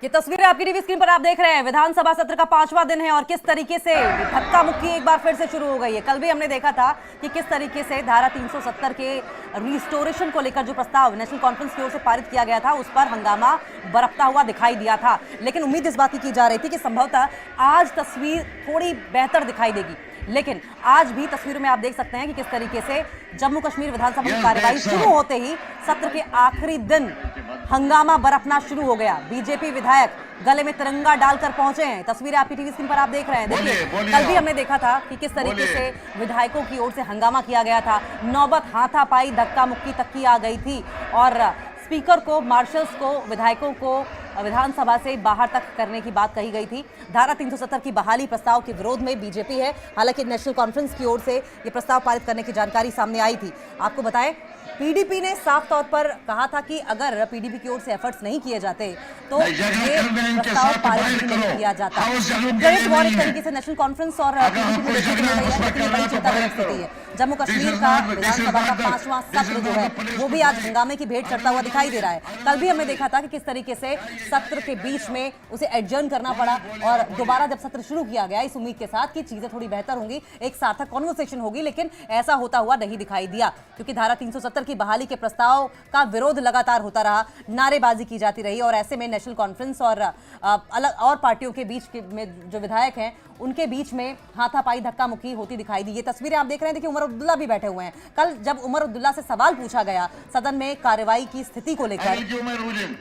ये तस्वीरें आपकी टीवी स्क्रीन पर आप देख रहे हैं। विधानसभा सत्र का 5वां दिन है और किस तरीके से धक्का मुक्की एक बार फिर से शुरू हो गई है। कल भी हमने देखा था कि किस तरीके से धारा 370 के रिस्टोरेशन को लेकर जो प्रस्ताव नेशनल कॉन्फ्रेंस की ओर से पारित किया गया था उस पर हंगामा बरपता हुआ दिखाई दिया था। लेकिन उम्मीद इस बात की जा रही थी कि संभवतः आज तस्वीर थोड़ी बेहतर दिखाई देगी, लेकिन आज भी तस्वीरों में आप देख सकते हैं कि किस तरीके से जम्मू कश्मीर विधानसभा की कार्यवाही शुरू होते ही सत्र के आखिरी दिन हंगामा बरपना शुरू हो गया। बीजेपी विधायक गले में तिरंगा डालकर पहुंचे हैं। तस्वीरें आपकी टीवी स्क्रीन पर आप देख रहे हैं। देखिए, कल भी हमने देखा था कि किस तरीके से विधायकों की ओर से हंगामा किया गया था। नौबत हाथापाई धक्का मुक्की तक की आ गई थी और स्पीकर को, मार्शल्स को, विधायकों को विधानसभा से बाहर तक करने की बात कही गई थी। धारा 370 की बहाली प्रस्ताव के विरोध में बीजेपी है। हालांकि नेशनल कॉन्फ्रेंस की ओर से ये प्रस्ताव पारित करने की जानकारी सामने आई थी। आपको बताएं, पीडीपी ने साफ तौर पर कहा था कि अगर पीडीपी की ओर से एफर्ट्स नहीं किए जाते तो ये प्रस्ताव पारित भी नहीं किया जाता। क्रेडिट वॉर एक तरीके से नेशनल कॉन्फ्रेंस और पीडीपी में देखने को मिल रही है, लेकिन बड़ी चिंताजनक स्थिति है। जम्मू कश्मीर का विधानसभा का 5वां सत्र जो है वो भी आज हंगामे की भेंट चढ़ता हुआ दिखाई दे रहा है। कल भी हमने देखा था कि किस तरीके से सत्र के बीच में उसे एडजर्न करना पड़ा और दोबारा जब सत्र शुरू किया गया इस उम्मीद के साथ कि चीजें थोड़ी बेहतर होंगी, एक सार्थक कॉन्वर्सेशन होगी, लेकिन ऐसा होता हुआ नहीं दिखाई दिया क्योंकि धारा 370 की बहाली के प्रस्ताव का विरोध लगातार होता रहा, नारेबाजी की जाती रही और ऐसे में नेशनल कॉन्फ्रेंस और अलग और पार्टियों के बीच में जो विधायक हैं उनके बीच में हाथापाई धक्का मुक्की होती दिखाई दी। ये तस्वीरें आप देख रहे हैं। देखिए, उमर अब्दुल्ला भी बैठे हुए हैं। कल जब उमर अब्दुल्ला से सवाल पूछा गया सदन में कार्रवाई की स्थिति को लेकर,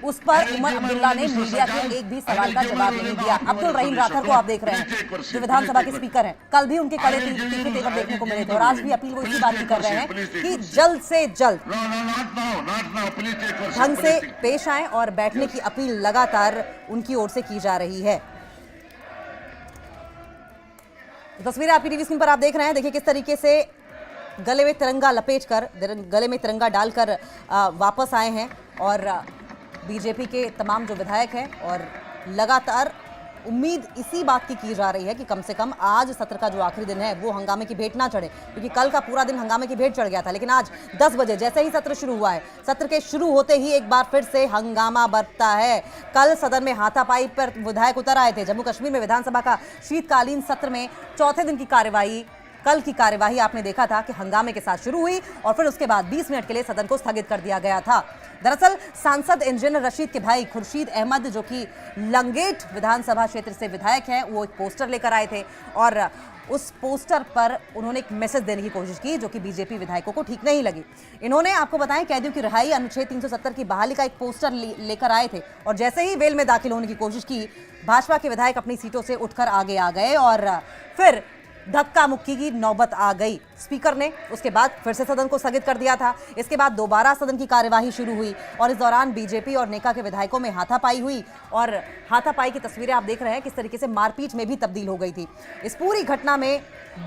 उस पर उमर अब्दुल्ला ने मीडिया के एक भी सवाल का जवाब नहीं दिया। अब्दुल रहीम राठर को आप देख रहे हैं जो विधानसभा के स्पीकर हैं। कल भी उनके कड़े तीखे तेवर देखने को मिले थे और आज भी अपील वो इसी बात की कर रहे हैं कि जल्द से जल्द ढंग से पेश आए और बैठने की अपील लगातार उनकी ओर से की जा रही है। तस्वीरें आपकी टीवी स्क्रीन पर आप देख रहे हैं। देखिए किस तरीके से गले में तिरंगा लपेटकर, गले में तिरंगा डालकर वापस आए हैं और बीजेपी के तमाम जो विधायक हैं और लगातार उम्मीद इसी बात की जा रही है कि कम से कम आज सत्र का जो आखिरी दिन है वो हंगामे की भेंट ना चढ़े, क्योंकि कल का पूरा दिन हंगामे की भेंट चढ़ गया था। लेकिन आज 10 बजे जैसे ही सत्र शुरू हुआ है, सत्र के शुरू होते ही एक बार फिर से हंगामा बरपता है। कल सदन में हाथापाई पर विधायक उतर आए थे। जम्मू कश्मीर में विधानसभा का शीतकालीन सत्र में चौथे दिन की कार्यवाही, कल की कार्यवाही आपने देखा था कि हंगामे के साथ शुरू हुई और फिर उसके बाद 20 मिनट के लिए सदन को स्थगित कर दिया गया था। दरअसल सांसद इंजीनियर रशीद के भाई खुर्शीद अहमद, जो कि लंगेट विधानसभा क्षेत्र से विधायक हैं, वो एक पोस्टर लेकर आए थे और उस पोस्टर पर उन्होंने एक मैसेज देने की कोशिश की जो कि बीजेपी विधायकों को ठीक नहीं लगी। इन्होंने, आपको बताएं, कैदियों की रिहाई, अनुच्छेद 370 की बहाली का एक पोस्टर लेकर आए थे और जैसे ही वेल में दाखिल होने की कोशिश की, भाजपा के विधायक अपनी सीटों से उठकर आगे आ गए और फिर धक्का मुक्की की नौबत आ गई। स्पीकर ने उसके बाद फिर से सदन को स्थगित कर दिया था। इसके बाद दोबारा सदन की कार्यवाही शुरू हुई और इस दौरान बीजेपी और नेका के विधायकों में हाथापाई हुई और हाथापाई की तस्वीरें आप देख रहे हैं किस तरीके से मारपीट में भी तब्दील हो गई थी। इस पूरी घटना में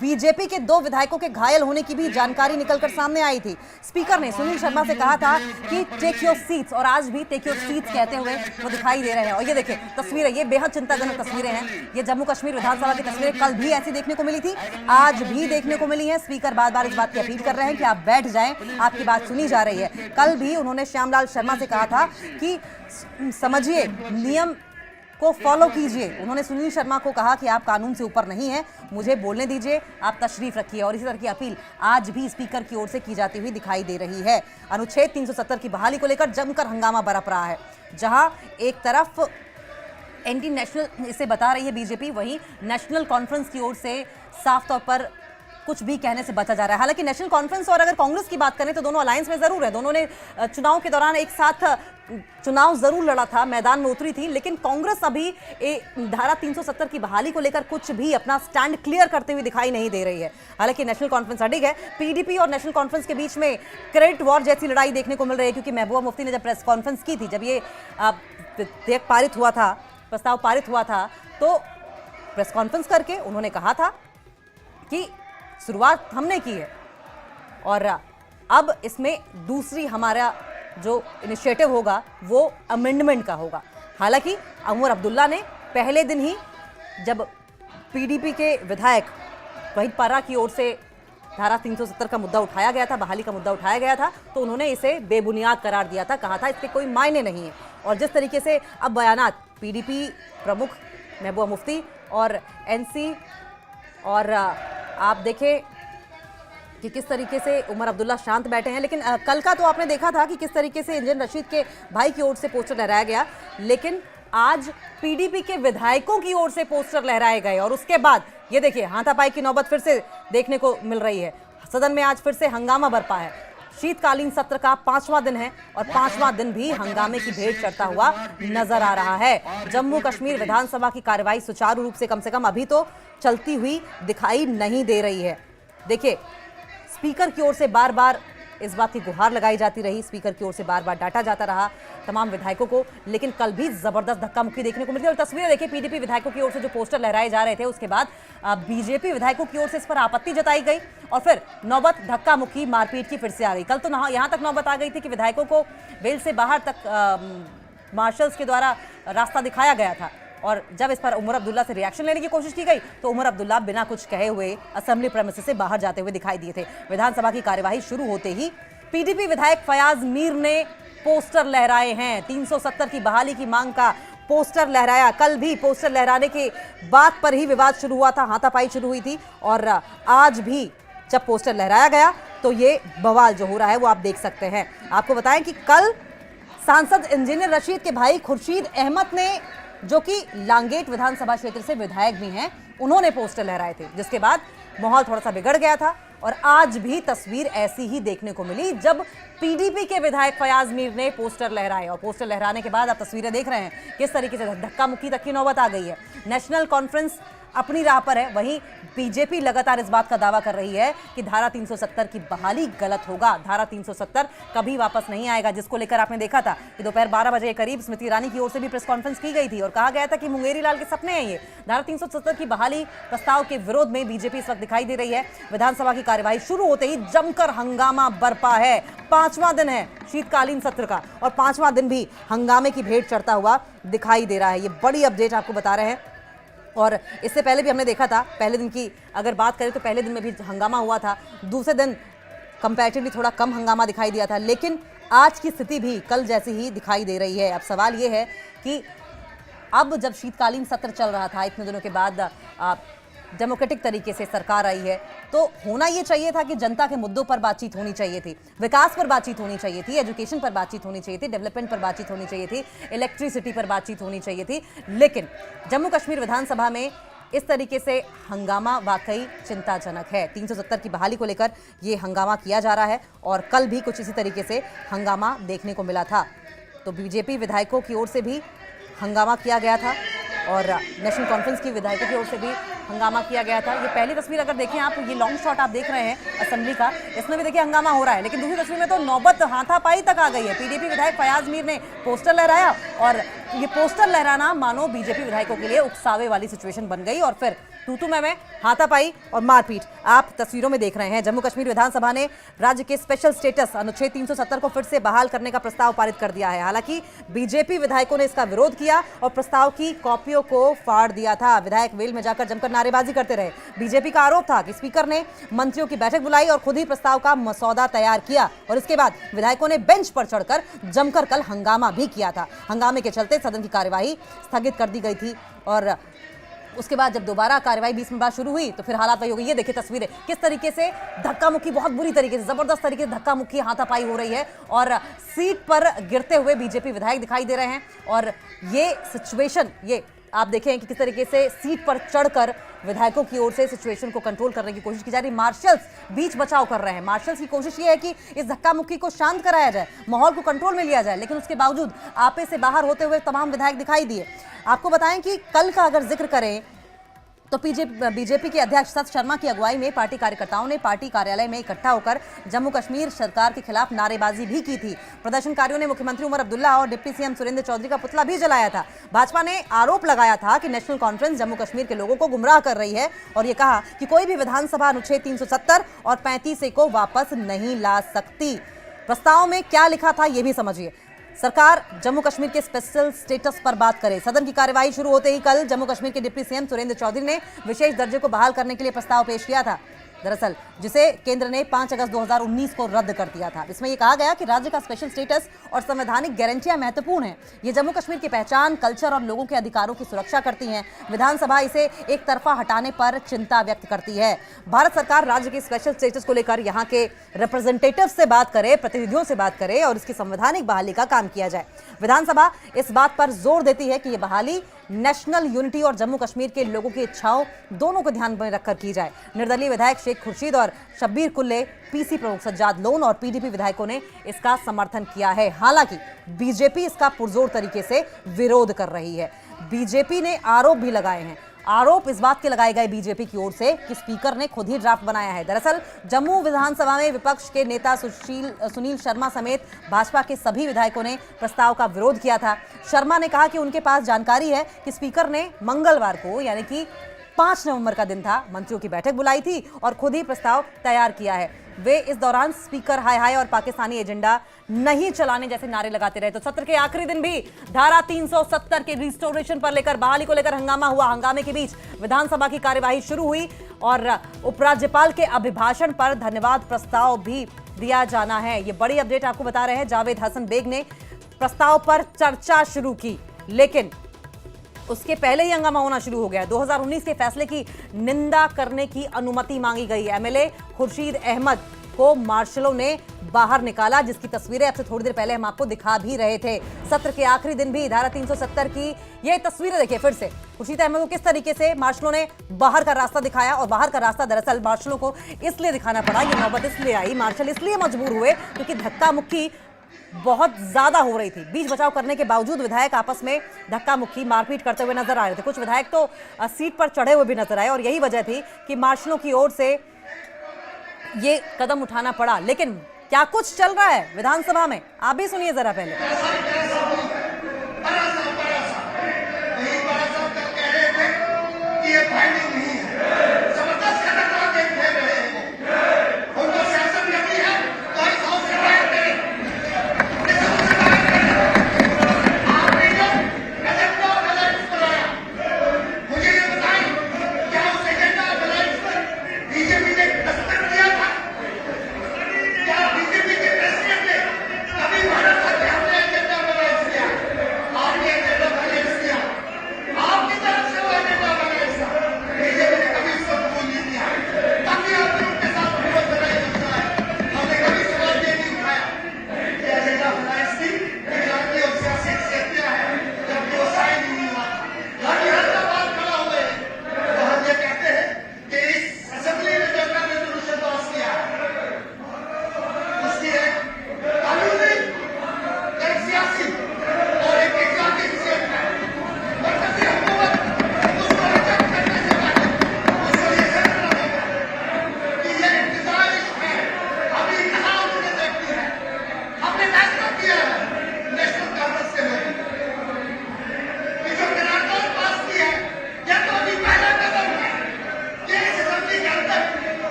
बीजेपी के 2 विधायकों के घायल होने की भी जानकारी निकलकर सामने आई थी। स्पीकर ने सुनील शर्मा से कहा था कि टेक योर सीट्स, और आज भी टेक योर सीट्स कहते हुए वो दिखाई दे रहे हैं। और ये देखिए तस्वीरें, ये बेहद चिंताजनक तस्वीरें हैं। ये जम्मू कश्मीर विधानसभा की तस्वीरें कल भी ऐसी देखने को मिली थी, आज भी देखने को मिली है। स्पीकर बार बार इस बात की अपील कर रहे हैं कि आप बैठ जाएं, आपकी बात सुनी जा रही है। कल भी उन्होंने श्यामलाल शर्मा से कहा था कि समझिए, नियम को फॉलो कीजिए। उन्होंने सुनील शर्मा को कहा कि आप कानून से ऊपर नहीं हैं, मुझे बोलने दीजिए, आप तशरीफ रखिए। और इसी तरह की अपील आज भी स्पीकर की ओर से की जाती हुई दिखाई दे रही है। अनुच्छेद 370 की बहाली को लेकर जमकर हंगामा बरप रहा है। जहां एक तरफ एंटी नेशनल इसे बता रही है बीजेपी, वहीं नेशनल कॉन्फ्रेंस की ओर से साफ तौर पर कुछ भी कहने से बचा जा रहा है। हालांकि नेशनल कॉन्फ्रेंस और अगर कांग्रेस की बात करें तो दोनों अलायंस में जरूर है, दोनों ने चुनाव के दौरान एक साथ चुनाव जरूर लड़ा था, मैदान में उतरी थी, लेकिन कांग्रेस अभी धारा 370 की बहाली को लेकर कुछ भी अपना स्टैंड क्लियर करते हुए दिखाई नहीं दे रही है। हालांकि नेशनल कॉन्फ्रेंस अडिग है। पीडीपी और नेशनल कॉन्फ्रेंस के बीच में क्रेडिट वॉर जैसी लड़ाई देखने को मिल रही है, क्योंकि महबूबा मुफ्ती ने जब प्रेस कॉन्फ्रेंस की थी, जब ये विधेयक पारित हुआ था, प्रस्ताव पारित हुआ था, तो प्रेस कॉन्फ्रेंस करके उन्होंने कहा था कि शुरुआत हमने की है और अब इसमें दूसरी हमारा जो इनिशिएटिव होगा वो अमेंडमेंट का होगा। हालांकि उमर अब्दुल्ला ने पहले दिन ही, जब पीडीपी के विधायक वहीद पारा की ओर से धारा 370 का मुद्दा उठाया गया था, बहाली का मुद्दा उठाया गया था, तो उन्होंने इसे बेबुनियाद करार दिया था, कहा था इसके कोई मायने नहीं है। और जिस तरीके से अब बयानात पीडीपी प्रमुख महबूबा मुफ्ती और एनसी और आप देखें कि किस तरीके से उमर अब्दुल्ला शांत बैठे हैं। लेकिन कल का तो आपने देखा था कि किस तरीके से इंजन रशीद के भाई की ओर से पोस्टर लहराया गया, लेकिन आज पीडीपी के विधायकों की ओर से पोस्टर लहराए गए और उसके बाद ये देखिए हाथापाई की नौबत फिर से देखने को मिल रही है। सदन में आज फिर से हंगामा बरपा है। शीतकालीन सत्र का 5वां दिन है और 5वां दिन भी हंगामे की भेंट चढ़ता हुआ नजर आ रहा है। जम्मू कश्मीर विधानसभा की कार्यवाही सुचारू रूप से कम अभी तो चलती हुई दिखाई नहीं दे रही है। देखिए स्पीकर की ओर से बार बार इस बात की गुहार लगाई जाती रही, स्पीकर की ओर से बार बार डांटा जाता रहा तमाम विधायकों को, लेकिन कल भी जबरदस्त धक्का मुक्की देखने को मिली। और तस्वीरें देखिए पीडीपी विधायकों की ओर से जो पोस्टर लहराए जा रहे थे, उसके बाद बीजेपी विधायकों की ओर से इस पर आपत्ति जताई गई और फिर नौबत धक्का मुक्की मारपीट की फिर से आ गई। कल तो यहाँ तक नौबत आ गई थी कि विधायकों को वेल से बाहर तक मार्शल्स के द्वारा रास्ता दिखाया गया था और जब इस पर उमर अब्दुल्ला से रिएक्शन लेने की कोशिश की गई तो उमर अब्दुल्ला बिना कुछ कहे हुए असेंबली प्रेमिसेस से बाहर जाते हुए दिखाई दिए थे। विधानसभा की कार्यवाही शुरू होते ही पीडीपी विधायक फयाज मीर ने पोस्टर लहराए हैं। 370 की बहाली की मांग का पोस्टर लहराया। कल भी पोस्टर लहराने के बात पर ही विवाद शुरू हुआ था, हाथापाई शुरू हुई थी और आज भी जब पोस्टर लहराया गया तो ये बवाल जो हो रहा है वो आप देख सकते हैं। आपको बताएं कि कल सांसद इंजीनियर रशीद के भाई खुर्शीद अहमद ने, जो कि लांगेट विधानसभा क्षेत्र से विधायक भी हैं, उन्होंने पोस्टर लहराए थे, जिसके बाद माहौल थोड़ा सा बिगड़ गया था और आज भी तस्वीर ऐसी ही देखने को मिली जब पीडीपी के विधायक फयाज मीर ने पोस्टर लहराए। और पोस्टर लहराने के बाद आप तस्वीरें देख रहे हैं किस तरीके से धक्का मुक्की तक की नौबत आ गई है। नेशनल कॉन्फ्रेंस अपनी राह पर है, वहीं बीजेपी लगातार इस बात का दावा कर रही है कि धारा 370 की बहाली गलत होगा, धारा 370 कभी वापस नहीं आएगा, जिसको लेकर आपने देखा था कि दोपहर 12 बजे के करीब स्मृति ईरानी की ओर से भी प्रेस कॉन्फ्रेंस की गई थी और कहा गया था कि मुंगेरी लाल के सपने हैं ये। धारा 370 की बहाली प्रस्ताव के विरोध में बीजेपी इस वक्त दिखाई दे रही है। विधानसभा की कार्यवाही शुरू होते ही जमकर हंगामा बरपा है। 5वां दिन है शीतकालीन सत्र का और 5वां दिन भी हंगामे की भेंट चढ़ता हुआ दिखाई दे रहा है। ये बड़ी अपडेट आपको बता रहे हैं और इससे पहले भी हमने देखा था, पहले दिन की अगर बात करें तो पहले दिन में भी हंगामा हुआ था, दूसरे दिन कंपैरेटिवली थोड़ा कम हंगामा दिखाई दिया था, लेकिन आज की स्थिति भी कल जैसी ही दिखाई दे रही है। अब सवाल ये है कि अब जब शीतकालीन सत्र चल रहा था, इतने दिनों के बाद डेमोक्रेटिक तरीके से सरकार आई है, तो होना ये चाहिए था कि जनता के मुद्दों पर बातचीत होनी चाहिए थी, विकास पर बातचीत होनी चाहिए थी, एजुकेशन पर बातचीत होनी चाहिए थी, डेवलपमेंट पर बातचीत होनी चाहिए थी, इलेक्ट्रिसिटी पर बातचीत होनी चाहिए थी। लेकिन जम्मू कश्मीर विधानसभा में इस तरीके से हंगामा वाकई चिंताजनक है। 370 की बहाली को लेकर ये हंगामा किया जा रहा है और कल भी कुछ इसी तरीके से हंगामा देखने को मिला था। तो बीजेपी विधायकों की ओर से भी हंगामा किया गया था और नेशनल कॉन्फ्रेंस की विधायकों की ओर से भी हंगामा किया गया था। ये पहली तस्वीर अगर देखें आप, ये लॉन्ग शॉट आप देख रहे हैं असेंबली का, इसमें भी देखिए हंगामा हो रहा है, लेकिन दूसरी तस्वीर में तो नौबत हाथापाई तक आ गई है। पीडीपी विधायक फयाज मीर ने पोस्टर लहराया और ये पोस्टर लहराना मानो बीजेपी विधायकों के लिए उकसावे वाली सिचुएशन बन गई और फिर तू में हाथापाई और मारपीट आप तस्वीरों में देख रहे हैं। जम्मू कश्मीर विधानसभा ने राज्य के स्पेशल स्टेटस अनुच्छेद 370 को फिर से बहाल करने का प्रस्ताव पारित कर दिया है। हालांकि बीजेपी विधायकों ने इसका विरोध किया और प्रस्ताव की कॉपियों को फाड़ दिया था। विधायक वेल में जाकर जमकर नारेबाजी करते रहे। बीजेपी का आरोप था कि स्पीकर ने मंत्रियों की बैठक बुलाई और खुद ही प्रस्ताव का मसौदा तैयार किया और इसके बाद विधायकों ने बेंच पर चढ़कर जमकर कल हंगामा भी किया था। हंगामे के चलते सदन की कार्यवाही स्थगित कर दी गई थी और उसके बाद जब दोबारा कार्यवाही 20 मिनट बाद शुरू हुई तो फिर हालात वही हो गई। ये देखिए तस्वीरें किस तरीके से धक्का मुक्की, बहुत बुरी तरीके से, जबरदस्त तरीके से धक्का मुक्की हाथापाई हो रही है और सीट पर गिरते हुए बीजेपी विधायक दिखाई दे रहे हैं। और ये सिचुएशन, ये आप देखें कि किस तरीके से सीट पर चढ़कर विधायकों की ओर से सिचुएशन को कंट्रोल करने की कोशिश की जा रही है। मार्शल्स बीच बचाव कर रहे हैं। मार्शल्स की कोशिश ये है कि इस धक्का मुक्की को शांत कराया जाए, माहौल को कंट्रोल में लिया जाए, लेकिन उसके बावजूद आपे से बाहर होते हुए तमाम विधायक दिखाई दिए। आपको बताएं कि कल का अगर जिक्र करें तो बीजेपी के अध्यक्ष सत शर्मा की अगुवाई में पार्टी कार्यकर्ताओं ने पार्टी कार्यालय में इकट्ठा होकर जम्मू कश्मीर सरकार के खिलाफ नारेबाजी भी की थी। प्रदर्शनकारियों ने मुख्यमंत्री उमर अब्दुल्ला और डिप्टी सीएम सुरेंद्र चौधरी का पुतला भी जलाया था। भाजपा ने आरोप लगाया था कि नेशनल कॉन्फ्रेंस जम्मू कश्मीर के लोगों को गुमराह कर रही है और ये कहा कि कोई भी विधानसभा अनुच्छेद 370 और 35 को वापस नहीं ला सकती। प्रस्ताव में क्या लिखा था ये भी समझिए। सरकार जम्मू कश्मीर के स्पेशल स्टेटस पर बात करे। सदन की कार्यवाही शुरू होते ही कल जम्मू कश्मीर के डिप्टी सीएम सुरेंद्र चौधरी ने विशेष दर्जे को बहाल करने के लिए प्रस्ताव पेश किया था। दरअसल जिसे केंद्र ने 5 अगस्त 2019 को रद्द कर दिया था। इसमें यह कहा गया कि राज्य का स्पेशल स्टेटस और संवैधानिक गारंटियां महत्वपूर्ण हैं। ये जम्मू कश्मीर की पहचान, कल्चर और लोगों के अधिकारों की सुरक्षा करती हैं। विधानसभा इसे एक तरफा हटाने पर चिंता व्यक्त करती है। भारत सरकार राज्य के स्पेशल स्टेटस को लेकर यहां के रिप्रेजेंटेटिव से बात करे, प्रतिनिधियों से बात करे और इसकी संवैधानिक बहाली का काम किया जाए। विधानसभा इस बात पर जोर देती है कि यह बहाली नेशनल यूनिटी और जम्मू कश्मीर के लोगों की इच्छाओं दोनों को ध्यान में रखकर की जाए। निर्दलीय विधायक शेख खुर्शीद और शब्बीर कुल्ले, पीसी प्रमुख सज्जाद लोन और पीडीपी विधायकों ने इसका समर्थन किया है। हालांकि बीजेपी इसका पुरजोर तरीके से विरोध कर रही है। बीजेपी ने आरोप भी लगाए हैं। आरोप इस बात के लगाए गए बीजेपी की ओर से कि स्पीकर ने खुद ही ड्राफ्ट बनाया है। दरअसल जम्मू विधानसभा में विपक्ष के नेता सुनील शर्मा समेत भाजपा के सभी विधायकों ने प्रस्ताव का विरोध किया था। शर्मा ने कहा कि उनके पास जानकारी है कि स्पीकर ने मंगलवार को, यानी कि 5 नवंबर का दिन था, मंत्रियों की बैठक बुलाई थी और खुद ही प्रस्ताव तैयार किया है। वे इस दौरान स्पीकर हाय हाय और पाकिस्तानी एजेंडा नहीं चलाने जैसे नारे लगाते रहे। तो सत्र के आखिरी दिन भी धारा 370 के रिस्टोरेशन पर लेकर, बहाली को लेकर हंगामा हुआ। हंगामे के बीच विधानसभा की कार्यवाही शुरू हुई और उपराज्यपाल के अभिभाषण पर धन्यवाद प्रस्ताव भी दिया जाना है। ये बड़ी अपडेट आपको बता रहे हैं। जावेद हसन बेग ने प्रस्ताव पर चर्चा शुरू की, लेकिन उसके पहले ही हंगामा होना शुरू हो गया। 2019 के फैसले की निंदा करने की अनुमति मांगी गई। एमएलए खुर्शीद अहमद को मार्शलों ने बाहर निकाला, जिसकी तस्वीरें अब से थोड़ी देर पहले हम आपको दिखा भी रहे थे। सत्र के आखिरी दिन भी धारा 370 की ये तस्वीरें देखिए फिर से। खुर्शीद अहमद को किस तरीके से मार्शलों ने बाहर का रास्ता दिखाया, और बाहर का रास्ता दरअसल मार्शलों को इसलिए दिखाना पड़ा, ये नौबत इसलिए आई, मार्शल इसलिए मजबूर हुए क्योंकि धक्का मुक्की बहुत ज्यादा हो रही थी। बीच बचाव करने के बावजूद विधायक आपस में धक्का मुक्की, मारपीट करते हुए नजर आ रहे थे। कुछ विधायक तो सीट पर चढ़े हुए भी नजर आए और यही वजह थी कि मार्शलों की ओर से ये कदम उठाना पड़ा। लेकिन क्या कुछ चल रहा है विधानसभा में, आप भी सुनिए जरा पहले।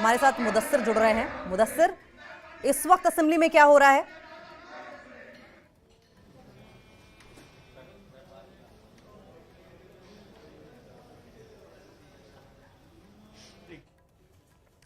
हमारे साथ मुदस्सिर जुड़ रहे हैं। मुदस्सिर, इस वक्त असेंबली में क्या हो रहा है?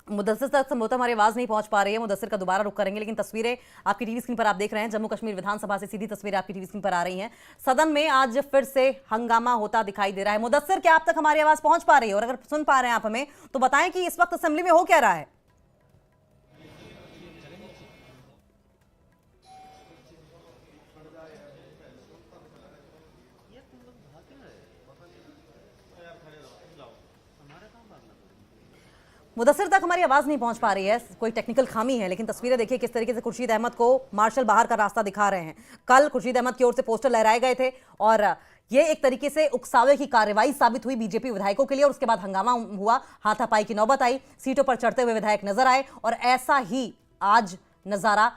मुदस्सिर तक संभवतः हमारी आवाज नहीं पहुंच पा रही है। मुदस्सिर का दोबारा रुख करेंगे, लेकिन तस्वीरें आपकी टीवी स्क्रीन पर आप देख रहे हैं। जम्मू कश्मीर विधानसभा से सीधी तस्वीरें आपकी टीवी स्क्रीन पर आ रही हैं। सदन में आज फिर से हंगामा होता दिखाई दे रहा है। मुदस्सिर, क्या आप तक हमारी आवाज पहुंच पा रही है? और अगर सुन पा रहे हैं आप हमें, तो बताएं कि इस वक्त असेंबली में हो क्या रहा है। मुदस्सिर तक हमारी आवाज नहीं पहुंच पा रही है, कोई टेक्निकल खामी है। लेकिन तस्वीरें देखिए किस तरीके से खुर्शीद अहमद को मार्शल बाहर का रास्ता दिखा रहे हैं। कल खुर्शीद अहमद की ओर से पोस्टर लहराए गए थे और ये एक तरीके से उकसावे की कार्रवाई साबित हुई बीजेपी विधायकों के लिए। और उसके बाद हंगामा हुआ, हाथापाई की नौबत आई, सीटों पर चढ़ते हुए विधायक नजर आए। और ऐसा ही आज नजारा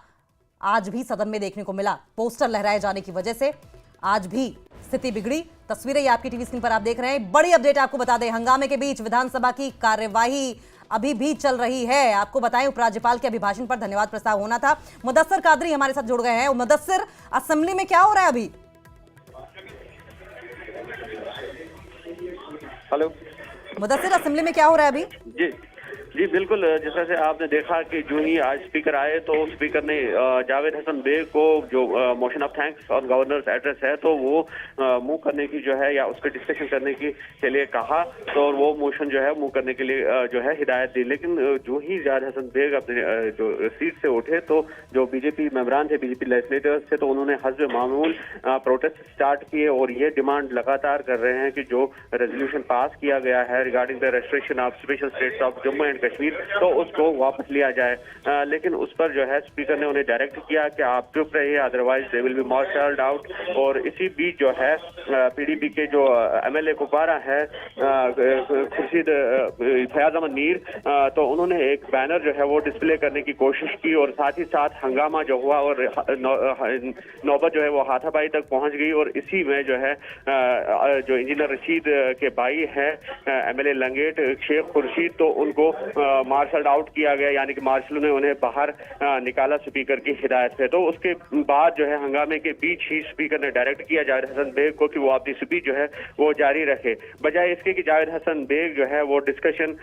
आज भी सदन में देखने को मिला। पोस्टर लहराए जाने की वजह से आज भी स्थिति बिगड़ी। तस्वीरें ये आपकी टीवी स्क्रीन पर आप देख रहे हैं। बड़ी अपडेट आपको बता दें, हंगामे के बीच विधानसभा की कार्यवाही अभी भी चल रही है। आपको बताएं, उपराज्यपाल के अभिभाषण पर धन्यवाद प्रस्ताव होना था। मुदस्सिर कादरी हमारे साथ जुड़ गए हैं। मुदस्सिर, असेंबली में क्या हो रहा है अभी? हेलो मुदस्सिर, असेंबली में क्या हो रहा है अभी? जी बिल्कुल, जिस तरह से आपने देखा कि जो ही आज स्पीकर आए तो स्पीकर ने जावेद हसन बेग को जो मोशन ऑफ थैंक्स और गवर्नर्स एड्रेस है तो वो मूव करने की जो है या उसके डिस्कशन करने की के लिए कहा, तो वो मोशन जो है मूव करने के लिए जो है हिदायत दी। लेकिन जो ही जावेद हसन बेग अपने जो सीट से उठे तो जो बीजेपी मेंबरान थे, बीजेपी लेजिस्लेटर्स थे, तो उन्होंने हस्ब मामूल प्रोटेस्ट स्टार्ट किए और ये डिमांड लगातार कर रहे हैं कि जो रेजोल्यूशन पास किया गया है regarding the restriction of special states of Jammu and Kashmir, तो उसको वापस लिया जाए। लेकिन उस पर जो है स्पीकर ने उन्हें डायरेक्ट किया कि आप चुप रहिए, otherwise they will be marshalled out. और इसी बीच जो है पीडीपी के जो एमएलए कुपवारा है खुर्शीद फयाज अहमद मीर, तो उन्होंने एक बैनर जो है वो डिस्प्ले करने की कोशिश की और साथ ही साथ हंगामा जो हुआ और नौबत जो है वो हाथापाई तक पहुंच गई। और इसी में जो है जो इंजीनियर रशीद के भाई है एमएलए लंगेट शेख खुर्शीद, तो उनको मार्शल आउट किया गया, यानी कि मार्शलों ने उन्हें बाहर निकाला स्पीकर की हिदायत से। तो उसके बाद जो है हंगामे के बीच ही स्पीकर ने डायरेक्ट किया जावेद हसन बेग को कि वो अपनी स्पीच जो है वो जारी रखे, बजाय इसके कि जावेद हसन बेग जो है वो डिस्कशन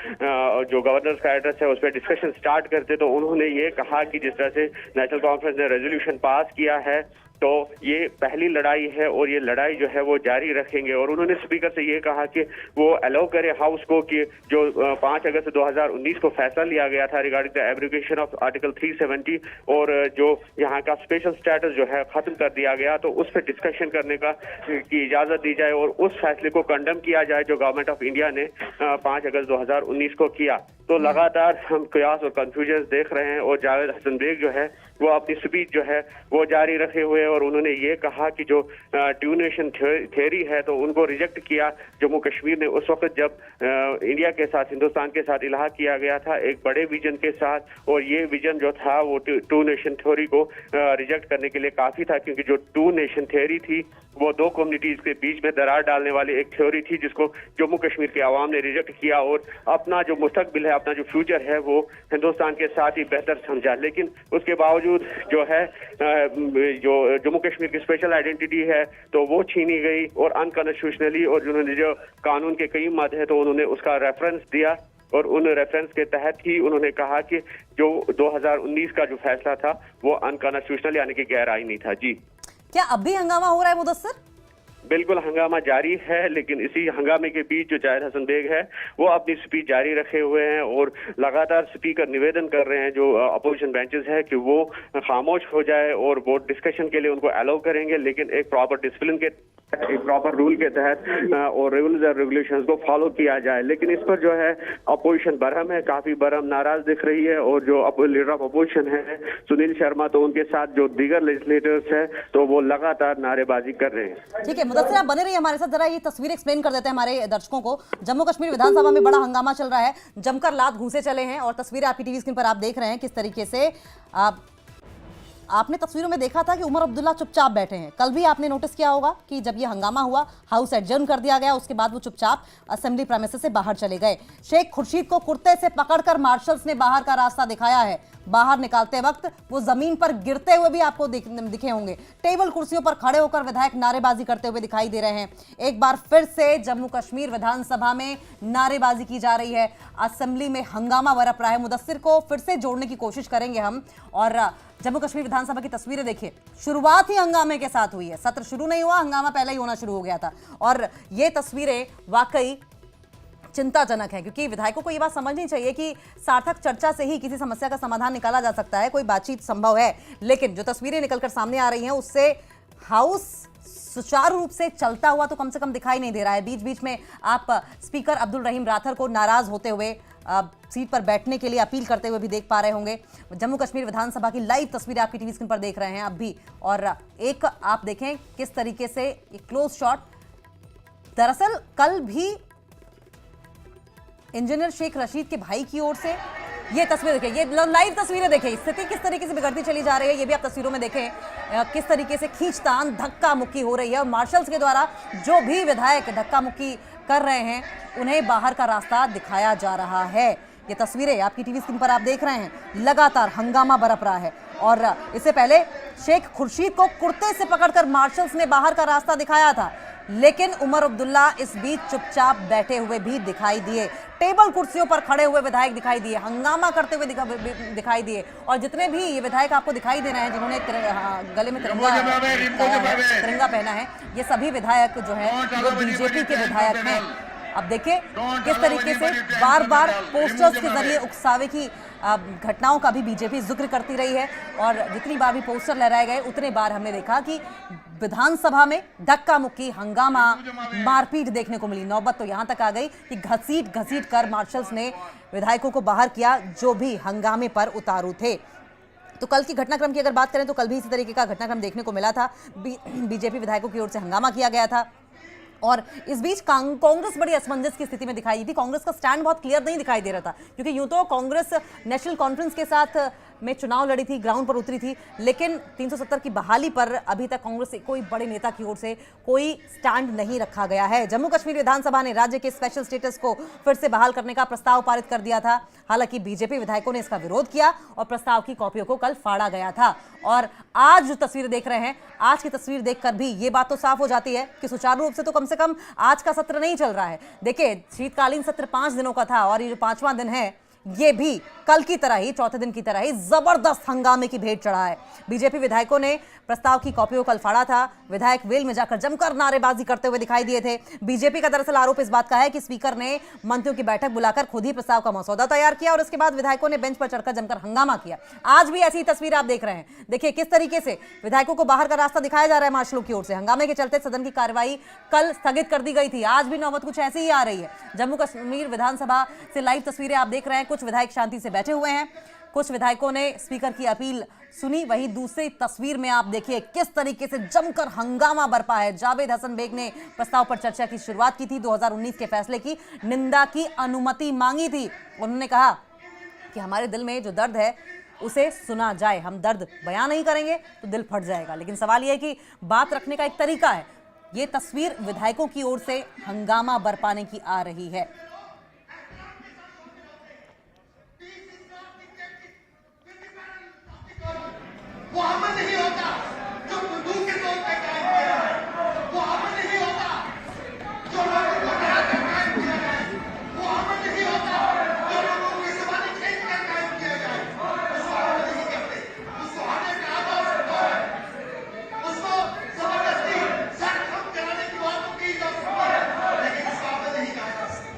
जो गवर्नर्स का एड्रेस है उस पर डिस्कशन स्टार्ट करते। तो उन्होंने ये कहा कि जिस तरह से नेशनल कॉन्फ्रेंस ने रेजोल्यूशन पास किया है तो ये पहली लड़ाई है और ये लड़ाई जो है वो जारी रखेंगे। और उन्होंने स्पीकर से ये कहा कि वो अलाउ करे हाउस को कि जो 5 अगस्त 2019 को फैसला लिया गया था regarding the abrogation of article 370 और जो यहाँ का स्पेशल स्टेटस जो है खत्म कर दिया गया, तो उस पर डिस्कशन करने की इजाजत दी जाए और उस फैसले को कंडेम किया जाए जो गवर्नमेंट ऑफ इंडिया ने 5 अगस्त 2019 को किया। तो लगातार हम कयास और कंफ्यूजन देख रहे हैं और जावेद हसन बेग जो है वो अपनी स्पीच जो है वो जारी रखे हुए और उन्होंने ये कहा कि जो टू नेशन थ्योरी है तो उनको रिजेक्ट किया जम्मू कश्मीर ने उस वक्त जब इंडिया के साथ, हिंदुस्तान के साथ इलाहा किया गया था एक बड़े विजन के साथ, और ये विजन जो था वो टू नेशन थ्योरी को रिजेक्ट करने के लिए काफी था, क्योंकि जो टू नेशन थ्योरी थी वो दो कम्युनिटीज के बीच में दरार डालने वाली एक थ्योरी थी जिसको जम्मू कश्मीर के आवाम ने रिजेक्ट किया और अपना जो मुस्तकबिल है, अपना जो फ्यूचर है वो हिंदुस्तान के साथ ही बेहतर समझा। लेकिन उसके बावजूद जो है जो जम्मू कश्मीर की स्पेशल आइडेंटिटी है तो वो छीनी गई और अनकॉन्स्टिट्यूशनली, और जिन्होंने जो कानून के कई मद है तो उन्होंने उसका रेफरेंस दिया और उन रेफरेंस के तहत ही उन्होंने कहा कि जो 2019 का जो फैसला था वो अनकॉन्स्टिट्यूशनल यानी कि गैर आईनी था। जी, क्या अब भी हंगामा हो रहा है मुदस्सिर? बिल्कुल हंगामा जारी है, लेकिन इसी हंगामे के बीच जो जावेद हसन बेग है वो अपनी स्पीच जारी रखे हुए हैं और लगातार स्पीकर निवेदन कर रहे हैं जो अपोजिशन बेंचेस है कि वो खामोश हो जाए और वो डिस्कशन के लिए उनको अलाउ करेंगे, लेकिन एक प्रॉपर डिसिप्लिन के एक प्रॉपर रूल के तहत और रूल्स और रेगुलेशंस को फॉलो किया जाए। लेकिन इस पर जो है अपोजिशन बरहम है, काफी बरहम नाराज दिख रही है और जो लीडर ऑफ अपोजिशन है सुनील शर्मा, तो उनके साथ जो दीगर लेजिस्लेटर्स है तो वो लगातार नारेबाजी कर रहे हैं। ठीक है मुदस्सिर, आप बने रहिए हमारे साथ, जरा ये तस्वीर एक्सप्लेन कर देते हैं हमारे दर्शकों को। जम्मू कश्मीर विधानसभा में बड़ा हंगामा चल रहा है, जमकर लात घूंसे चले हैं और तस्वीरें आपकी टीवी स्क्रीन पर आप देख रहे हैं किस तरीके से आपने तस्वीरों में देखा था कि उमर अब्दुल्ला चुपचाप बैठे हैं। कल भी आपने नोटिस किया होगा कि जब ये हंगामा हुआ, हाउस एडजर्न कर दिया गया, उसके बाद वो चुपचाप असेंबली प्रेमिसेस से बाहर चले गए। शेख खुर्शीद को कुर्ते से पकड़कर मार्शल्स ने बाहर का रास्ता दिखाया है। बाहर निकालते वक्त वो जमीन पर गिरते हुए भी आपको दिखे होंगे। टेबल कुर्सियों पर खड़े होकर विधायक नारेबाजी करते हुए दिखाई दे रहे हैं। एक बार फिर से जम्मू कश्मीर विधानसभा में नारेबाजी की जा रही है। असेंबली में हंगामा बरप रहा है। मुदस्सिर को फिर से जोड़ने की कोशिश करेंगे हम। और जम्मू कश्मीर विधानसभा की तस्वीरें देखिए, शुरुआत ही हंगामे के साथ हुई है। सत्र शुरू नहीं हुआ, हंगामा पहले ही होना शुरू हो गया था। और ये तस्वीरें वाकई चिंताजनक है, क्योंकि विधायकों को यह बात समझनी चाहिए कि सार्थक चर्चा से ही किसी समस्या का समाधान निकाला जा सकता है, कोई बातचीत संभव है। लेकिन जो तस्वीरें निकलकर सामने आ रही हैं उससे हाउस सुचारू रूप से चलता हुआ तो कम से कम दिखाई नहीं दे रहा है। बीच बीच में आप स्पीकर अब्दुल रहीम राथर को नाराज होते हुए सीट पर बैठने के लिए अपील करते हुए भी देख पा रहे होंगे। जम्मू कश्मीर विधानसभा की लाइव तस्वीरें आपकी टीवी स्क्रीन पर देख रहे हैं अब भी। और एक आप देखें किस तरीके से एक क्लोज शॉट, दरअसल कल भी इंजीनियर शेख रशीद के भाई की ओर से ये तस्वीर देखें, ये लाइव तस्वीरें देखें, स्थिति किस तरीके से बिगड़ती चली जा रही है ये भी आप तस्वीरों में देखें। किस तरीके से खींचतान धक्का मुक्की हो रही है और मार्शल्स के द्वारा जो भी विधायक धक्का मुक्की कर रहे हैं उन्हें बाहर का रास्ता दिखाया जा रहा है। ये तस्वीरें आपकी टीवी स्क्रीन पर आप देख रहे हैं। लगातार हंगामा बरप रहा है। और इससे पहले शेख खुर्शीद को कुर्ते से पकड़कर मार्शल्स ने बाहर का रास्ता दिखाया था, लेकिन उमर अब्दुल्ला इस बीच चुपचाप बैठे हुए भी दिखाई दिए। टेबल कुर्सियों पर खड़े हुए विधायक दिखाई दिए, हंगामा करते हुए दिखाई दिए। और जितने भी ये विधायक आपको दिखाई दे रहे हैं जिन्होंने गले में तिरंगा पहना है, ये सभी विधायक जो है वो बीजेपी के विधायक हैं। अब देखिए किस तरीके से बार बार पोस्टर्स के जरिए उकसावे की घटनाओं का भी बीजेपी जिक्र करती रही है। और जितनी बार भी पोस्टर लहराए गए उतने बार हमने देखा कि विधानसभा में धक्का मुक्की, हंगामा, मारपीट देखने को मिली। नौबत तो यहां तक आ गई कि घसीट कर मार्शल्स ने विधायकों को बाहर किया जो भी हंगामे पर उतारू थे। तो कल की घटनाक्रम की अगर बात करें तो कल भी इसी तरीके का घटनाक्रम देखने को मिला था। बीजेपी विधायकों की ओर से हंगामा किया गया था। और इस बीच कांग्रेस बड़ी असमंजस की स्थिति में दिखाई दी थी। कांग्रेस का स्टैंड बहुत क्लियर नहीं दिखाई दे रहा था, क्योंकि यूं तो कांग्रेस नेशनल कॉन्फ्रेंस के साथ में चुनाव लड़ी थी, ग्राउंड पर उतरी थी, लेकिन 370 की बहाली पर अभी तक कांग्रेस से कोई बड़े नेता की ओर से कोई स्टैंड नहीं रखा गया है। जम्मू कश्मीर विधानसभा ने राज्य के स्पेशल स्टेटस को फिर से बहाल करने का प्रस्ताव पारित कर दिया था। हालांकि बीजेपी विधायकों ने इसका विरोध किया और प्रस्ताव की कॉपियों को कल फाड़ा गया था। और आज जो तस्वीर देख रहे हैं, आज की तस्वीर देखकर भी ये बात तो साफ हो जाती है कि सुचारू रूप से तो कम से कम आज का सत्र नहीं चल रहा है। देखिए, शीतकालीन सत्र 5 दिनों का था और ये जो 5वां दिन है ये भी कल की तरह ही, चौथे दिन की तरह ही जबरदस्त हंगामे की भेंट चढ़ा है। बीजेपी विधायकों ने प्रस्ताव की कॉपियों को कल फाड़ा था। विधायक वेल में जाकर जमकर नारेबाजी करते हुए दिखाई दिए थे। बीजेपी का दरअसल आरोप इस बात का है कि स्पीकर ने मंत्रियों की बैठक बुलाकर खुद ही प्रस्ताव का मसौदा तैयार किया और इसके बाद विधायकों ने बेंच पर चढ़कर जमकर हंगामा किया। आज भी ऐसी तस्वीर आप देख रहे हैं। देखिए किस तरीके से विधायकों को बाहर का रास्ता दिखाया जा रहा है मार्शलों की ओर से। हंगामे के चलते सदन की कार्यवाही कल स्थगित कर दी गई थी। आज भी नौबत कुछ ऐसी ही आ रही है। जम्मू कश्मीर विधानसभा से लाइव तस्वीरें आप देख रहे हैं। कुछ विधायक शांति से बैठे हुए हैं, कुछ विधायकों ने स्पीकर की अपील सुनी। वहीं दूसरी तस्वीर में आप देखिए किस तरीके से जमकर हंगामा बरपा है। जावेद हसन बेग ने प्रस्ताव पर चर्चा की शुरुआत की थी। 2019 के फैसले की निंदा की अनुमति मांगी थी। उन्होंने कहा कि हमारे दिल में जो दर्द है उसे सुना जाए। हम दर्द बयां नहीं करेंगे तो दिल फट जाएगा। लेकिन सवाल यह है कि बात रखने का एक तरीका है। ये तस्वीर विधायकों की ओर से हंगामा बरपाने की आ रही है। वो हमें नहीं होता जो बंदूक के तौर पे कायम किया है। वो हमें नहीं होता जो लोगों को डरा कर कायम किया जाए। वो हमें नहीं होता जो लोगों की जुबानी खींच कर कायम किया जाए। उसको हम नहीं करते। उसको हमें कहा है, उसको जबरदस्ती सर खम कराने की बातों की इजाजत है, लेकिन उसको हमें नहीं कहा जा सकता।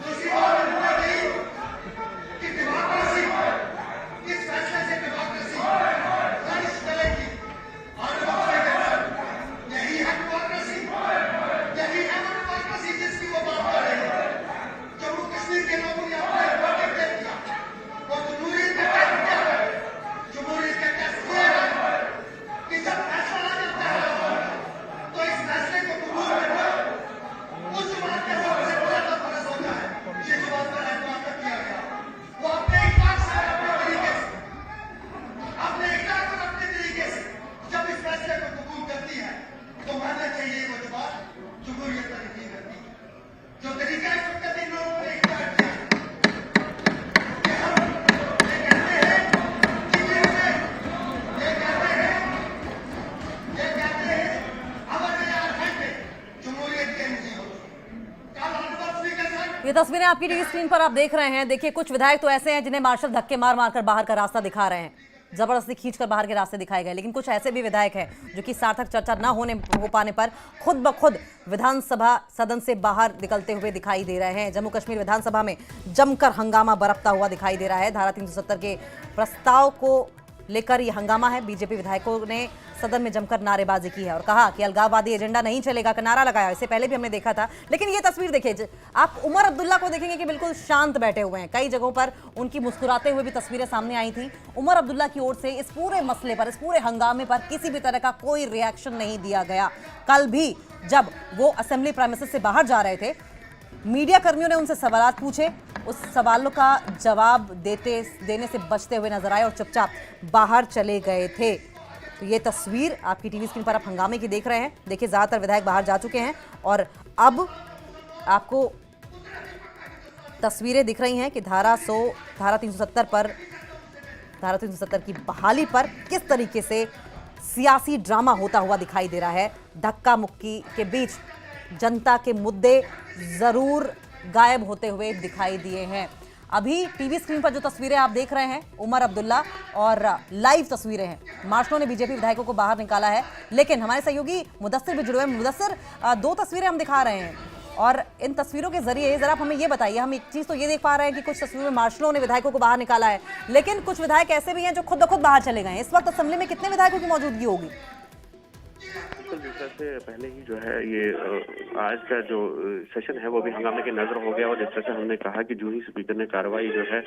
दूसरी बात हुई कि डेमोक्रेसी इस फैसले से ये तस्वीरें आपकी टीवी स्क्रीन पर आप देख रहे हैं। देखिए, कुछ विधायक तो ऐसे हैं जिन्हें मार्शल धक्के मार मारकर बाहर का रास्ता दिखा रहे हैं, जबरदस्ती खींचकर बाहर के रास्ते दिखाए गए। लेकिन कुछ ऐसे भी विधायक हैं जो कि सार्थक चर्चा न हो पाने पर खुद ब खुद विधानसभा सदन से बाहर निकलते हुए दिखाई दे रहे हैं। जम्मू कश्मीर विधानसभा में जमकर हंगामा बरपता हुआ दिखाई दे रहा है। धारा 370 के प्रस्ताव को लेकर यह हंगामा है। बीजेपी विधायकों ने सदन में जमकर नारेबाजी की है और कहा कि अलगाववादी एजेंडा नहीं चलेगा का नारा लगाया। इससे पहले भी हमने देखा था। लेकिन ये तस्वीर देखिए, आप उमर अब्दुल्ला को देखेंगे कि बिल्कुल शांत बैठे हुए हैं। कई जगहों पर उनकी मुस्कुराते हुए भी तस्वीरें सामने आई थी। उमर अब्दुल्ला की ओर से इस पूरे मसले पर, इस पूरे हंगामे पर किसी भी तरह का कोई रिएक्शन नहीं दिया गया। कल भी जब वो असेंबली प्रेमिसेस से बाहर जा रहे थे, मीडिया कर्मियों ने उनसे सवाल पूछे, उस सवालों का जवाब देने से बचते हुए नजर आए और चुपचाप बाहर चले गए थे। तो ये तस्वीर आपकी टीवी स्क्रीन पर आप हंगामे की देख रहे हैं। देखिए, ज्यादातर विधायक बाहर जा चुके हैं और अब आपको तस्वीरें दिख रही हैं कि धारा 370 की बहाली पर किस तरीके से सियासी ड्रामा होता हुआ दिखाई दे रहा है। धक्का मुक्की के बीच जनता के मुद्दे जरूर गायब होते हुए दिखाई दिए हैं। अभी टीवी स्क्रीन पर जो तस्वीरें आप देख रहे हैं, उमर अब्दुल्ला और लाइव तस्वीरें हैं। मार्शलों ने बीजेपी विधायकों को बाहर निकाला है, लेकिन हमारे सहयोगी मुदस्सिर भी जुड़े हुए हैं। मुदस्सिर, दो तस्वीरें हम दिखा रहे हैं और इन तस्वीरों के जरिए जरा आप हमें ये बताइए, हम एक चीज तो ये देख पा रहे हैं कि कुछ तस्वीरों में मार्शलों ने विधायकों को बाहर निकाला है, लेकिन कुछ विधायक ऐसे भी हैं जो खुद ब खुद बाहर चले गए हैं। इस वक्त असेंबली में कितने विधायकों की मौजूदगी होगी? जिस तरह से पहले ही जो है ये आज का जो सेशन है वो भी हंगामे के नजर हो गया और जिस तरह से हमने कहा कि जो ही स्पीकर ने कार्रवाई जो है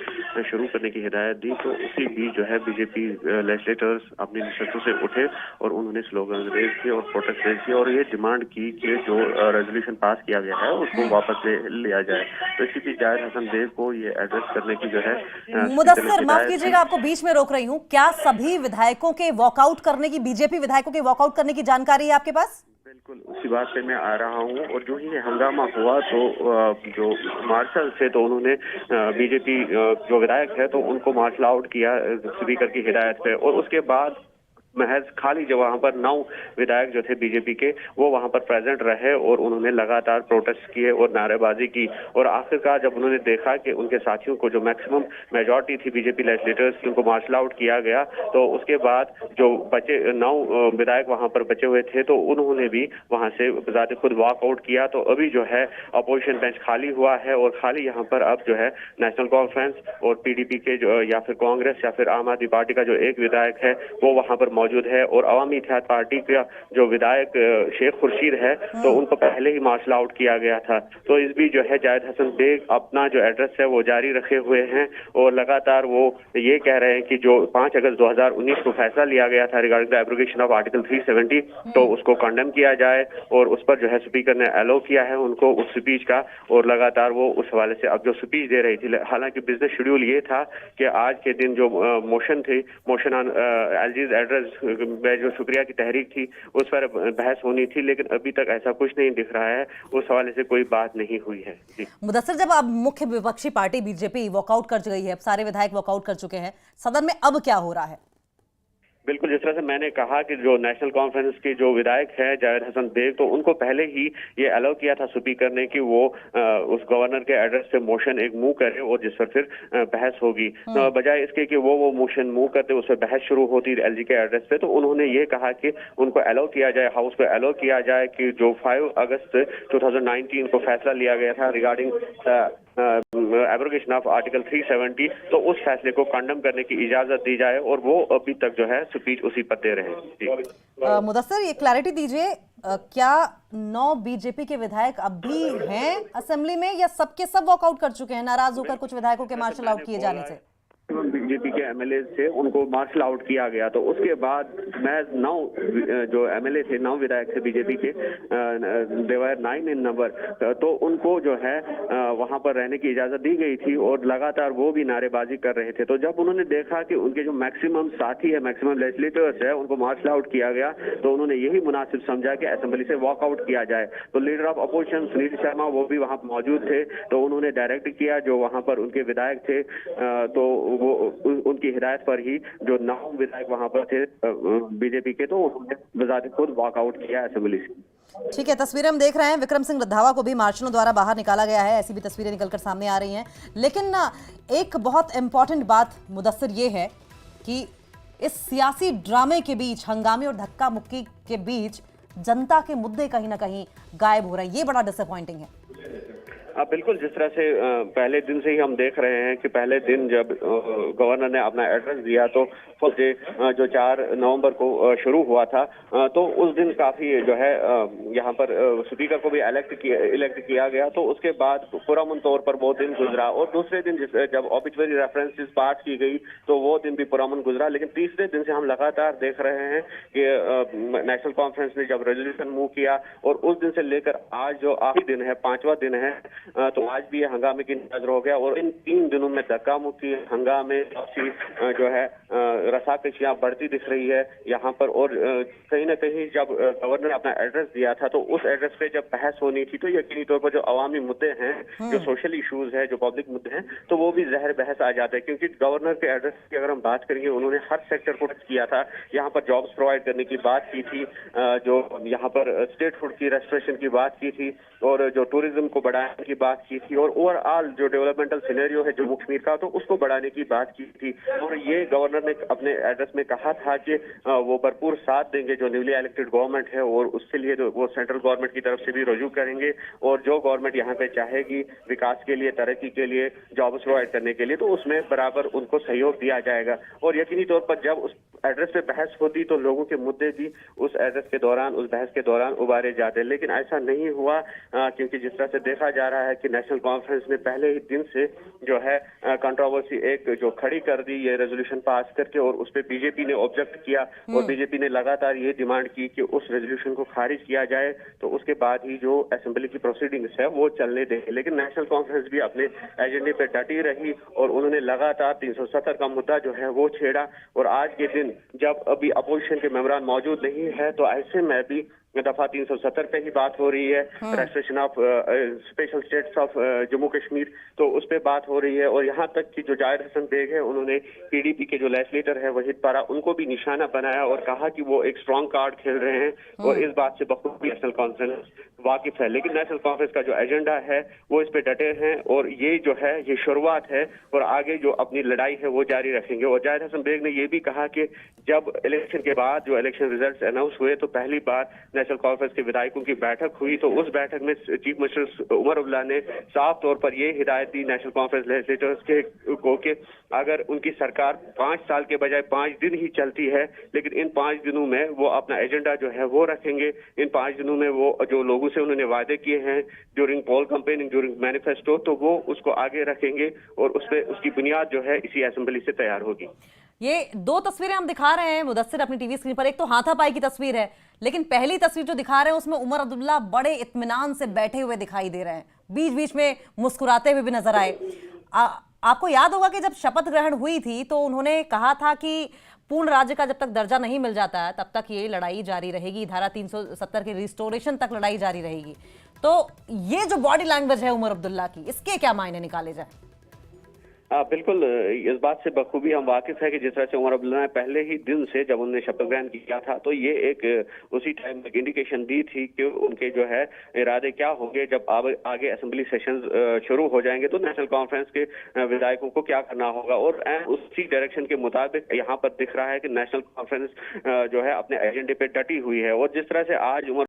शुरू करने की हिदायत दी, तो उसी भी जो है बीजेपी लेजिस्लेटर्स अपनी नशस्तों से उठे और उन्होंने स्लोगन रेज किए और प्रोटेस्ट रेज किए और ये डिमांड की कि जो रेजोल्यूशन पास किया गया है उसको वापस लिया जाए। तो इसी बीच जाहिर हसन बेग को ये एड्रेस करने की जो है मुदस्सिर, माफ कीजिएगा, आपको बीच में रोक रही हूँ। क्या सभी विधायकों के वॉकआउट करने की, बीजेपी विधायकों के वॉकआउट करने की जानकारी है आपके पास? बिल्कुल उसी बात पे मैं आ रहा हूँ। और जो ही हंगामा हुआ तो जो मार्शल थे तो उन्होंने बीजेपी जो विधायक है तो उनको मार्शल आउट किया स्पीकर की हिदायत पे और उसके बाद महज खाली जो वहां पर 9 विधायक जो थे बीजेपी के वो वहां पर प्रेजेंट रहे और उन्होंने लगातार प्रोटेस्ट किए और नारेबाजी की। और आखिरकार जब उन्होंने देखा कि उनके साथियों को, जो मैक्सिमम मेजॉरिटी थी बीजेपी लेजिस्लेटर्स की, उनको मार्शल आउट किया गया, तो उसके बाद जो बचे 9 विधायक वहां पर बचे हुए थे तो उन्होंने भी वहां से बजाते खुद वॉकआउट किया। तो अभी जो है अपोजिशन बेंच खाली हुआ है और खाली यहाँ पर अब जो है नेशनल कॉन्फ्रेंस और पीडीपी के जो या फिर कांग्रेस या फिर आम आदमी पार्टी का जो एक विधायक है वो वहां पर मौजूद है और अवामी इत्तेहाद पार्टी का जो विधायक शेख खुर्शीद है तो उनको पहले ही मार्शल आउट किया गया था। तो इस बीच जो है जाहिद हसन बेग अपना जो एड्रेस है वो जारी रखे हुए हैं और लगातार वो ये कह रहे हैं कि जो 5 अगस्त 2019 को फैसला लिया गया था regarding the abrogation of article 370 तो उसको कंडेम किया जाए और उस पर जो है स्पीकर ने अलाउ किया है उनको उस स्पीच का। और लगातार वो उस हवाले से अब जो स्पीच दे रही थी, हालांकि बिजनेस शेड्यूल ये था कि आज के दिन जो मोशन ऑन एलजीज एड्रेस में जो शुक्रिया की तहरीक थी उस पर बहस होनी थी, लेकिन अभी तक ऐसा कुछ नहीं दिख रहा है, उस हवाले से कोई बात नहीं हुई है। जी मुदस्सिर, जब अब मुख्य विपक्षी पार्टी बीजेपी वॉकआउट कर गई है, अब सारे विधायक वॉकआउट कर चुके हैं, सदन में अब क्या हो रहा है? बिल्कुल, जिस तरह से मैंने कहा कि जो नेशनल कॉन्फ्रेंस के जो विधायक हैं जावेद हसन बेग, तो उनको पहले ही ये अलाउ किया था स्पीकर ने कि वो उस गवर्नर के एड्रेस पे मोशन एक मूव करे और जिस पर फिर बहस होगी। बजाय इसके कि वो मोशन मूव करते उस पर बहस शुरू होती एलजी के एड्रेस पे, तो उन्होंने ये कहा कि उनको अलाउ किया जाए, हाउस पे अलाउ किया जाए कि जो 5 अगस्त 2019 को फैसला लिया गया था रिगार्डिंग एब्रोगेशन ऑफ आर्टिकल 370 तो उस फैसले को कंडेम करने की इजाजत दी जाए और वो अभी तक जो है स्पीच उसी पर दे रहे। मुदस्सिर, ये क्लैरिटी दीजिए, क्या 9 बीजेपी के विधायक अब भी हैं असेंबली में या सबके सब वॉकआउट कर चुके हैं नाराज होकर कुछ विधायकों के मार्शल आउट किए जाने से? बीजेपी के एमएलए थे उनको मार्शल आउट किया गया, तो उसके बाद मैं 9 जो एमएलए थे, 9 विधायक थे बीजेपी के, देवर 9 इन नंबर, तो उनको जो है वहां पर रहने की इजाजत दी गई थी और लगातार वो भी नारेबाजी कर रहे थे। तो जब उन्होंने देखा कि उनके जो मैक्सिमम साथी है, मैक्सिमम लेजिस्लेटर्स है, उनको मार्शल आउट किया गया, तो उन्होंने यही मुनासिब समझा कि असेंबली से वॉकआउट किया जाए। तो leader of opposition Sunil Sharma वो भी वहां मौजूद थे, तो उन्होंने डायरेक्ट किया जो वहां पर उनके विधायक थे, तो वो उनकी हिदायत पर ही जो 9 विधायक वहां पर थे बीजेपी के, तो उन्होंने बजाते खुद वॉकआउट किया असेंबली से। ठीक है, तस्वीरें हम देख रहे हैं। विक्रम सिंह रंधावा को भी मार्शलों द्वारा बाहर निकाला गया है, ऐसी भी तस्वीरें निकलकर सामने आ रही हैं। लेकिन ना एक बहुत इंपॉर्टेंट बात मुदस्सिर ये है कि इस सियासी ड्रामे के बीच, हंगामे और धक्का मुक्की के बीच जनता के मुद्दे कहीं ना कहीं गायब हो रहे हैं। ये बड़ा डिसअपॉइंटिंग है। बिल्कुल, जिस तरह से पहले दिन से ही हम देख रहे हैं कि पहले दिन जब गवर्नर ने अपना एड्रेस दिया तो फर्स्ट डे जो 4 नवंबर को शुरू हुआ था, तो उस दिन काफी जो है यहाँ पर स्पीकर को भी इलेक्ट किया गया। तो उसके बाद पुरअमन तौर पर वो दिन गुजरा और दूसरे दिन जब ऑबिचुअरी रेफरेंसेस पास की गई तो वो दिन भी पुरअमन गुजरा। लेकिन तीसरे दिन से हम लगातार देख रहे हैं कि नेशनल कॉन्फ्रेंस ने जब रेजोल्यूशन मूव किया और उस दिन से लेकर आज जो आखिरी दिन है, 5वां दिन है, तो आज भी ये हंगामे की नजर हो गया। और इन 3 दिनों में धक्का मुक्की, हंगामे, जो है रसाकशियां बढ़ती दिख रही है यहाँ पर। और कहीं ना कहीं जब गवर्नर ने अपना एड्रेस दिया था तो उस एड्रेस पे जब बहस होनी थी तो यकीनी तौर पर जो अवामी मुद्दे हैं, जो सोशल इश्यूज है, जो पब्लिक मुद्दे हैं, तो वो भी जहर बहस आ जाते हैं। क्योंकि गवर्नर के एड्रेस की अगर हम बात करेंगे, उन्होंने हर सेक्टर को टच किया था। यहाँ पर जॉब्स प्रोवाइड करने की बात की थी, जो यहाँ पर स्टेट फूड की रेस्टोरेशन की बात की थी और जो टूरिज्म को बढ़ाने की बात की थी और ओवरऑल जो डेवलपमेंटल सिनेरियो है जम्मू कश्मीर का, तो उसको बढ़ाने की बात की थी। और ये गवर्नर ने अपने एड्रेस में कहा था कि वो भरपूर साथ देंगे जो न्यूली इलेक्टेड गवर्नमेंट है और उसके लिए वो सेंट्रल गवर्नमेंट की तरफ से भी रुजू करेंगे और जो गवर्नमेंट यहाँ पे चाहेगी विकास के लिए, तरक्की के लिए, जॉब्स प्रोवाइड करने के लिए, तो उसमें बराबर उनको सहयोग दिया जाएगा। और यकीनी तौर पर जब उस एड्रेस पे बहस होती तो लोगों के मुद्दे भी उस एड्रेस के दौरान, उस बहस के दौरान उबारे जाते। लेकिन ऐसा नहीं हुआ, क्योंकि जिस तरह से देखा जा रहा है कि नेशनल कॉन्फ्रेंस ने पहले ही दिन से जो है कंट्रोवर्सी एक जो खड़ी कर दी, ये रेजोल्यूशन पास करके, और उस पर बीजेपी ने ऑब्जेक्ट किया और बीजेपी ने लगातार ये डिमांड की कि उस रेजोल्यूशन को खारिज किया जाए तो उसके बाद ही जो असेंबली की प्रोसीडिंग्स है वो चलने दें। लेकिन नेशनल कॉन्फ्रेंस भी अपने एजेंडे पे डटी रही और उन्होंने लगातार 370 का मुद्दा जो है वो छेड़ा। और आज के दिन जब अभी अपोजिशन के मेंबरान मौजूद नहीं है तो ऐसे में भी दफा 370 पे ही बात हो रही है, restriction of special states of Jammu Kashmir, तो उस पे बात हो रही है। और यहाँ तक कि जो जाहिर हसन बेग है, उन्होंने पीडीपी के जो लेजिस्लेटर है वहीद पारा, उनको भी निशाना बनाया और कहा कि वो एक स्ट्रांग कार्ड खेल रहे हैं और इस बात से बखूबी नेशनल कॉन्फ्रेंस वाकिफ है। लेकिन नेशनल कॉन्फ्रेंस का जो एजेंडा है वो इस पे डटे हैं और ये जो है ये शुरुआत है और आगे जो अपनी लड़ाई है वो जारी रखेंगे। और जाहिर हसन बेग ने ये भी कहा कि जब इलेक्शन के बाद जो इलेक्शन रिजल्ट अनाउंस हुए तो पहली बार नेशनल कॉन्फ्रेंस के विधायकों की बैठक हुई, तो उस बैठक में चीफ मिनिस्टर उमर अब्दुल्ला ने साफ तौर पर ये हिदायत दी नेशनल कॉन्फ्रेंस लेजिस्लेटर्स को कि अगर उनकी सरकार 5 साल के बजाय 5 दिन ही चलती है, लेकिन इन 5 दिनों में वो अपना एजेंडा जो है वो रखेंगे। इन 5 दिनों में वो जो लोगों से उन्होंने वादे किए हैं ड्यूरिंग पोल कैंपेनिंग, ड्यूरिंग मैनिफेस्टो, तो वो उसको आगे रखेंगे और उस पर उसकी बुनियाद जो है इसी असेंबली से तैयार होगी। ये 2 तस्वीरें हम दिखा रहे हैं मुदस्सिर अपनी टीवी स्क्रीन पर। एक तो हाथापाई की तस्वीर है, लेकिन पहली तस्वीर जो दिखा रहे हैं उसमें उमर अब्दुल्ला बड़े इत्मीनान से बैठे हुए दिखाई दे रहे हैं, बीच बीच में मुस्कुराते हुए भी नजर आए। आपको याद होगा कि जब शपथ ग्रहण हुई थी तो उन्होंने कहा था कि पूर्ण राज्य का जब तक दर्जा नहीं मिल जाता है तब तक ये लड़ाई जारी रहेगी, धारा 370 के रिस्टोरेशन तक लड़ाई जारी रहेगी। तो ये जो बॉडी लैंग्वेज है उमर अब्दुल्ला की, इसके क्या मायने निकाले जाए? बिल्कुल, इस बात से बखूबी हम वाकिफ है कि जिस तरह से उमर अब्दुल्ला ने पहले ही दिन से जब उन्होंने शपथ ग्रहण किया था तो ये एक उसी टाइम एक इंडिकेशन दी थी कि उनके जो है इरादे क्या होंगे जब आगे असेंबली सेशंस शुरू हो जाएंगे तो नेशनल कॉन्फ्रेंस के विधायकों को क्या करना होगा। और उसी डायरेक्शन के मुताबिक यहाँ पर दिख रहा है कि नेशनल कॉन्फ्रेंस जो है अपने एजेंडे पे डटी हुई है। और जिस तरह से आज उमर